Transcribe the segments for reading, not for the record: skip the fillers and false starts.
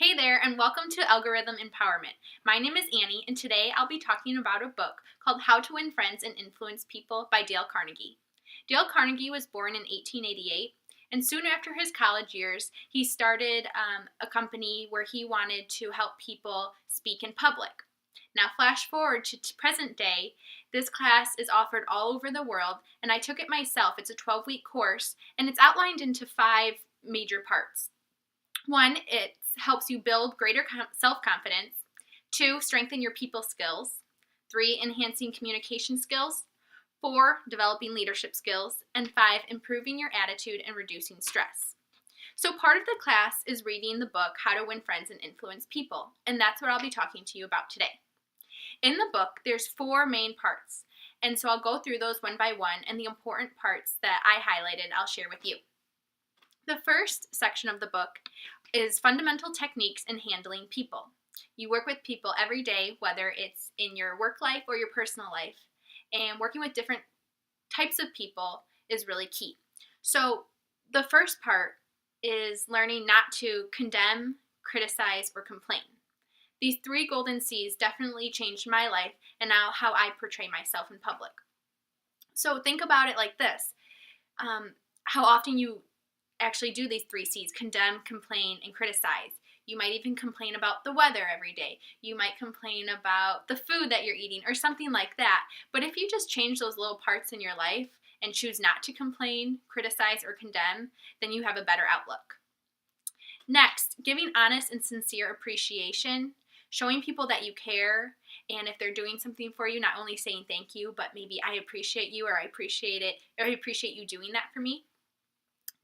Hey there, and welcome to Algorithm Empowerment. My name is Annie, and today I'll be talking about a book called How to Win Friends and Influence People by Dale Carnegie. Dale Carnegie was born in 1888, and soon after his college years, he started a company where he wanted to help people speak in public. Now, flash forward to present day, this class is offered all over the world, and I took it myself. It's a 12-week course, and it's outlined into 5 major parts. 1, it helps you build greater self-confidence. 2, strengthen your people skills. 3, enhancing communication skills. 4, developing leadership skills. And 5, improving your attitude and reducing stress. So part of the class is reading the book, How to Win Friends and Influence People, and that's what I'll be talking to you about today. In the book, there's 4 main parts, and so I'll go through those one by one, and the important parts that I highlighted I'll share with you. The first section of the book is fundamental techniques in handling people. You work with people every day, whether it's in your work life or your personal life, and working with different types of people is really key. So the first part is learning not to condemn, criticize, or complain. These 3 golden C's definitely changed my life and now how I portray myself in public. So think about it like this. How often you actually do these 3 C's: condemn, complain, and criticize. You might even complain about the weather every day. You might complain about the food that you're eating or something like that. But if you just change those little parts in your life and choose not to complain, criticize, or condemn, then you have a better outlook. Next, giving honest and sincere appreciation, showing people that you care, and if they're doing something for you, not only saying thank you, but maybe I appreciate you, or I appreciate it, or I appreciate you doing that for me.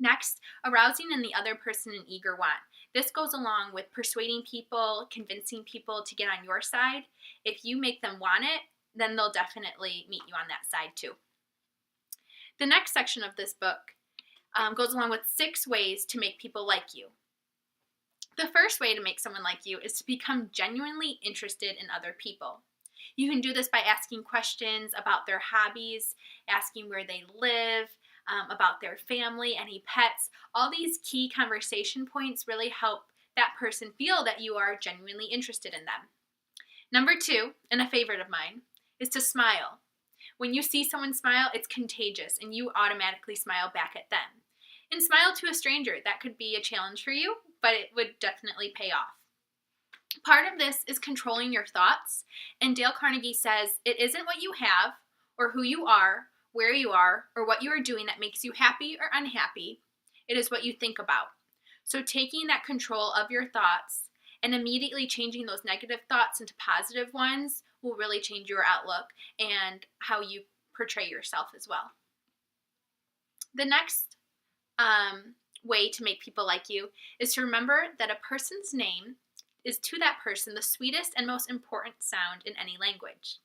Next, arousing in the other person an eager want. This goes along with persuading people, convincing people to get on your side. If you make them want it, then they'll definitely meet you on that side too. The next section of this book goes along with 6 ways to make people like you. The first way to make someone like you is to become genuinely interested in other people. You can do this by asking questions about their hobbies, asking where they live, about their family, any pets. All these key conversation points really help that person feel that you are genuinely interested in them. Number 2, and a favorite of mine, is to smile. When you see someone smile, it's contagious, and you automatically smile back at them. And smile to a stranger. That could be a challenge for you, but it would definitely pay off. Part of this is controlling your thoughts, and Dale Carnegie says it isn't what you have or who you are, where you are, or what you are doing that makes you happy or unhappy. It is what you think about. So taking that control of your thoughts and immediately changing those negative thoughts into positive ones will really change your outlook and how you portray yourself as well. The next way to make people like you is to remember that a person's name is to that person the sweetest and most important sound in any language.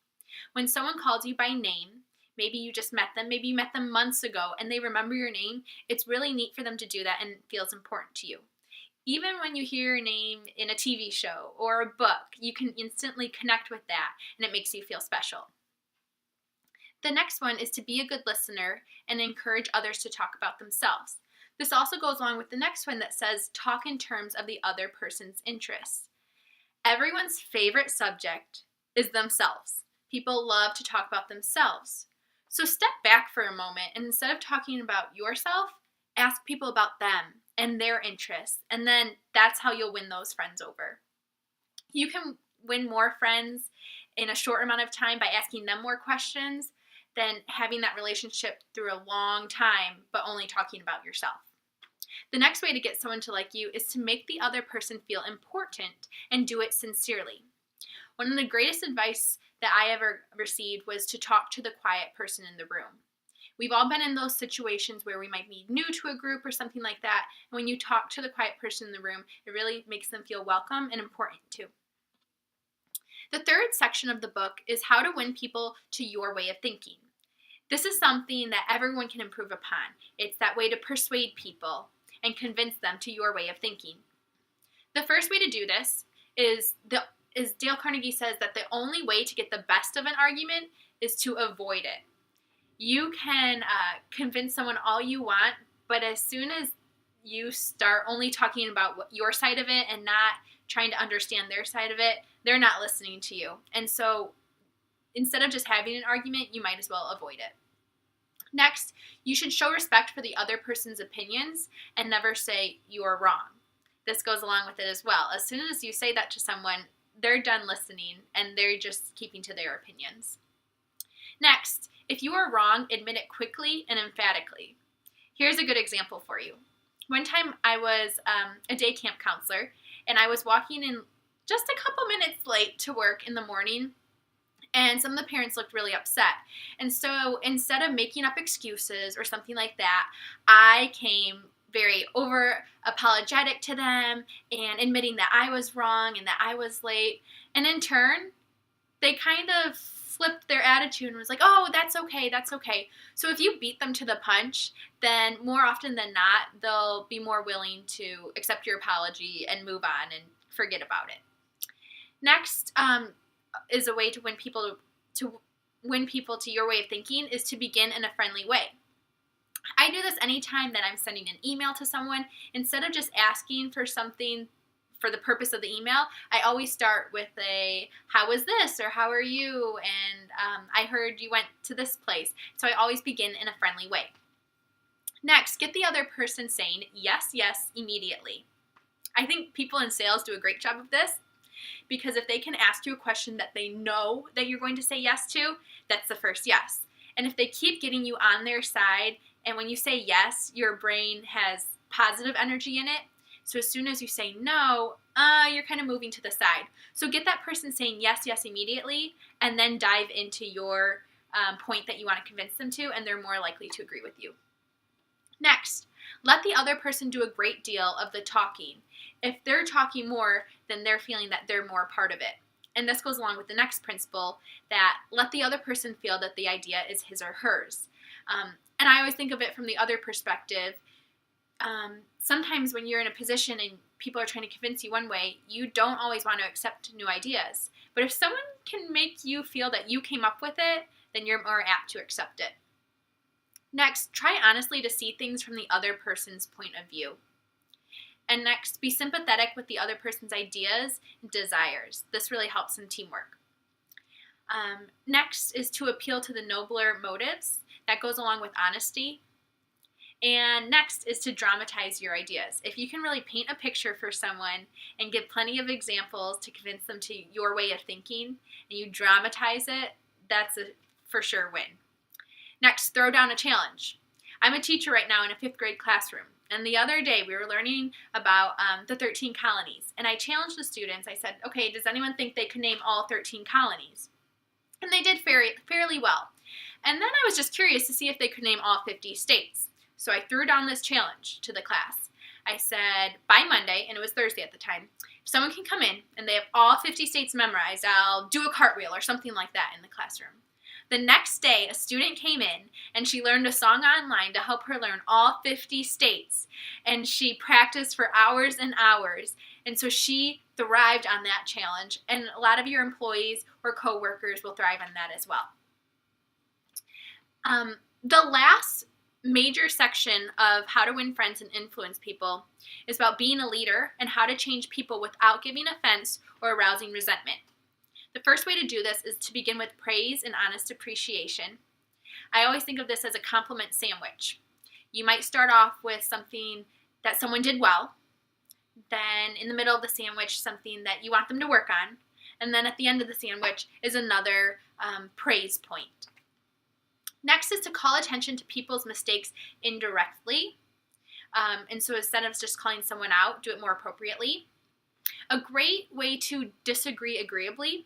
When someone calls you by name, maybe you just met them, maybe you met them months ago and they remember your name, it's really neat for them to do that and it feels important to you. Even when you hear your name in a TV show or a book, you can instantly connect with that and it makes you feel special. The next one is to be a good listener and encourage others to talk about themselves. This also goes along with the next one that says talk in terms of the other person's interests. Everyone's favorite subject is themselves. People love to talk about themselves. So step back for a moment and instead of talking about yourself, ask people about them and their interests, and then that's how you'll win those friends over. You can win more friends in a short amount of time by asking them more questions than having that relationship through a long time but only talking about yourself. The next way to get someone to like you is to make the other person feel important and do it sincerely. One of the greatest advice that I ever received was to talk to the quiet person in the room. We've all been in those situations where we might be new to a group or something like that, and when you talk to the quiet person in the room, it really makes them feel welcome and important too. The third section of the book is how to win people to your way of thinking. This is something that everyone can improve upon. It's that way to persuade people and convince them to your way of thinking. The first way to do this is Dale Carnegie says that the only way to get the best of an argument is to avoid it. You can convince someone all you want, but as soon as you start only talking about your side of it and not trying to understand their side of it, they're not listening to you. And so instead of just having an argument, you might as well avoid it. Next, you should show respect for the other person's opinions and never say you're wrong. This goes along with it as well. As soon as you say that to someone, they're done listening and they're just keeping to their opinions. Next, if you are wrong, admit it quickly and emphatically. Here's a good example for you. One time I was a day camp counselor, and I was walking in just a couple minutes late to work in the morning, and some of the parents looked really upset. And so instead of making up excuses or something like that, I came very over apologetic to them and admitting that I was wrong and that I was late. And in turn, they kind of flipped their attitude and was like, oh, that's okay, that's okay. So if you beat them to the punch, then more often than not, they'll be more willing to accept your apology and move on and forget about it. Next is a way to win people to your way of thinking is to begin in a friendly way. I do this anytime that I'm sending an email to someone. Instead of just asking for something for the purpose of the email, I always start with a, how was this, or how are you, and I heard you went to this place. So I always begin in a friendly way. Next, get the other person saying yes, yes, immediately. I think people in sales do a great job of this, because if they can ask you a question that they know that you're going to say yes to, that's the first yes. And if they keep getting you on their side, and when you say yes, your brain has positive energy in it, so as soon as you say no, you're kind of moving to the side. So get that person saying yes, yes immediately, and then dive into your point that you want to convince them to, and they're more likely to agree with you. Next, let the other person do a great deal of the talking. If they're talking more, then they're feeling that they're more part of it. And this goes along with the next principle, that let the other person feel that the idea is his or hers. And I always think of it from the other perspective. Sometimes when you're in a position and people are trying to convince you one way, you don't always want to accept new ideas. But if someone can make you feel that you came up with it, then you're more apt to accept it. Next, try honestly to see things from the other person's point of view. And next, be sympathetic with the other person's ideas and desires. This really helps in teamwork. Next is to appeal to the nobler motives. That goes along with honesty. And next is to dramatize your ideas. If you can really paint a picture for someone and give plenty of examples to convince them to your way of thinking, and you dramatize it, that's a for sure win. Next, throw down a challenge. I'm a teacher right now in a 5th grade classroom. And the other day we were learning about the 13 colonies. And I challenged the students. I said, okay, does anyone think they could name all 13 colonies? And they did fairly well. And then I was just curious to see if they could name all 50 states. So I threw down this challenge to the class. I said, by Monday, and it was Thursday at the time, if someone can come in and they have all 50 states memorized, I'll do a cartwheel or something like that in the classroom. The next day, a student came in and she learned a song online to help her learn all 50 states. And she practiced for hours and hours. And so she thrived on that challenge. And a lot of your employees or coworkers will thrive on that as well. The last major section of how to win friends and influence people is about being a leader and how to change people without giving offense or arousing resentment. The first way to do this is to begin with praise and honest appreciation. I always think of this as a compliment sandwich. You might start off with something that someone did well, then in the middle of the sandwich, something that you want them to work on, and then at the end of the sandwich is another praise point. Next is to call attention to people's mistakes indirectly. And so instead of just calling someone out, do it more appropriately. A great way to disagree agreeably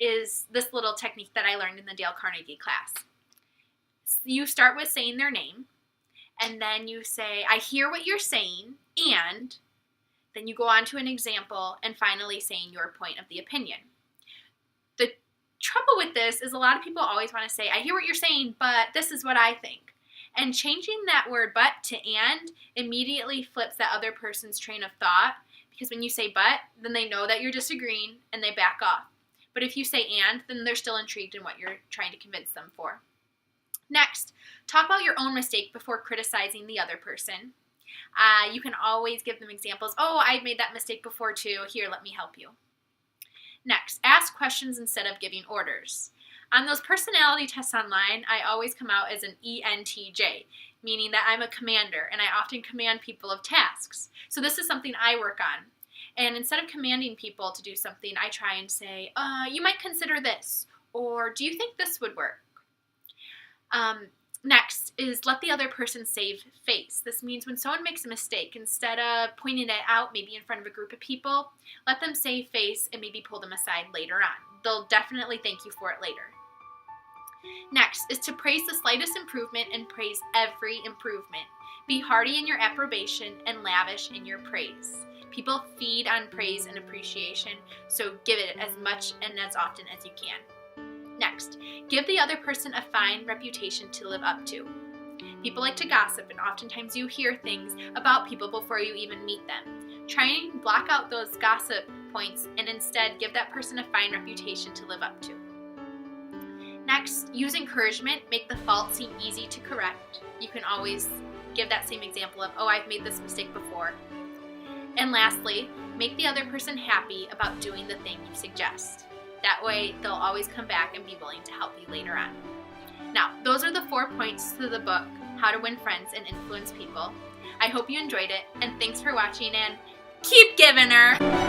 is this little technique that I learned in the Dale Carnegie class. You start with saying their name, and then you say, I hear what you're saying, and then you go on to an example, and finally saying your point of the opinion. The trouble with this is a lot of people always want to say, I hear what you're saying, but this is what I think. And changing that word but to and immediately flips that other person's train of thought, because when you say but, then they know that you're disagreeing and they back off. But if you say and, then they're still intrigued in what you're trying to convince them for. Next, talk about your own mistake before criticizing the other person. You can always give them examples. Oh, I've made that mistake before too. Here, let me help you. Next, ask questions instead of giving orders. On those personality tests online, I always come out as an ENTJ, meaning that I'm a commander, and I often command people of tasks. So this is something I work on. And instead of commanding people to do something, I try and say, you might consider this, or do you think this would work? Next is let the other person save face. This means when someone makes a mistake, instead of pointing it out maybe in front of a group of people, let them save face and maybe pull them aside later on. They'll definitely thank you for it later. Next is to praise the slightest improvement and praise every improvement. Be hearty in your approbation and lavish in your praise. People feed on praise and appreciation, so give it as much and as often as you can. Next, give the other person a fine reputation to live up to. People like to gossip, and oftentimes you hear things about people before you even meet them. Try and block out those gossip points and instead give that person a fine reputation to live up to. Next, use encouragement. Make the fault seem easy to correct. You can always give that same example of, oh, I've made this mistake before. And lastly, make the other person happy about doing the thing you suggest. That way, they'll always come back and be willing to help you later on. Now, those are the 4 points to the book, How to Win Friends and Influence People. I hope you enjoyed it, and thanks for watching, and keep giving her!